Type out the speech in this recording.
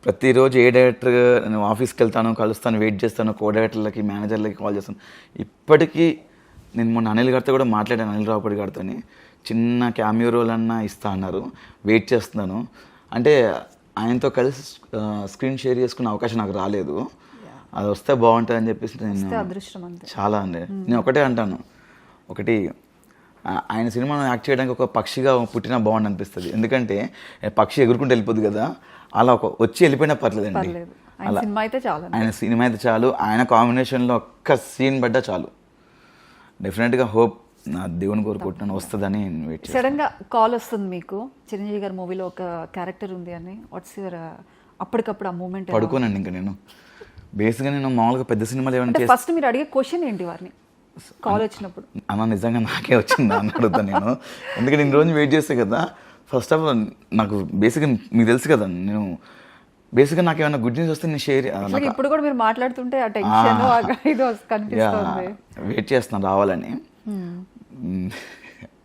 ప్రతిరోజు ఏ డైరెక్టర్ నేను ఆఫీస్కి వెళ్తాను, కలుస్తాను, వెయిట్ చేస్తాను, కో డైరెక్టర్లకి, మేనేజర్లకి కాల్ చేస్తాను. ఇప్పటికీ నేను మొన్న అనిల్ గారితో కూడా మాట్లాడాను, అనిల్ రావుపూడి గారితో. చిన్న క్యామియో రోల్ అన్నా ఇస్తా అన్నారు, వెయిట్ చేస్తున్నాను. అంటే ఆయనతో కలిసి స్క్రీన్ షేర్ చేసుకునే అవకాశం నాకు రాలేదు. అది వస్తే బాగుంటుంది అని చెప్పేసి నేను చాలా అండి. నేను ఒకటే అంటాను, ఒకటి ఆయన సినిమాను యాక్ట్ చేయడానికి ఒక పక్షిగా పుట్టినా బాగుండి అనిపిస్తుంది. ఎందుకంటే పక్షి ఎగురుకుంటూ వెళ్ళిపోద్ది కదా, అలా వచ్చి వెళ్ళిపోయినా పర్లేదండి. అలా ఆయన సినిమా అయితే చాలు, ఆయన కాంబినేషన్లో ఒక్క సీన్ పడ్డా చాలు. డెఫినెట్గా హోప్, నా దేవుని కోరుకుంటున్నాను వస్తుందని వెయిట్. సడన్ గా కాల్ వస్తుంది మీకు, చిరంజీవి గారి మూవీలో ఒక క్యారెక్టర్ ఉంది అని. వాట్స్ యువర్ అప్పటికప్పుడు ఆ మూమెంట్? పడుకోనండి ఇంకా నేను. బేసిక్గా నేను మామూలుగా పెద్ద సినిమాలు ఏమైనా ఫస్ట్ మీరు అడిగే క్వశ్చన్ ఏంటి వారిని కాల్ వచ్చినప్పుడు? అన్న నిజంగా నాకే వచ్చిందా అని అడుగుతాను నేను. ఎందుకంటే ఇన్ని రోజు వెయిట్ చేస్తే కదా. ఫస్ట్ ఆఫ్ ఆల్ నాకు బేసిక్గా మీకు తెలుసు కదా, నేను బేసిక్గా నాకు ఏమైనా గుడ్ న్యూస్ వస్తే నేను షేర్. ఇప్పుడు కూడా మీరు మాట్లాడుతుంటే ఆ టెన్షన్ కనిపిస్తుంది. వెయిట్ చేస్తున్నాను రావాలని.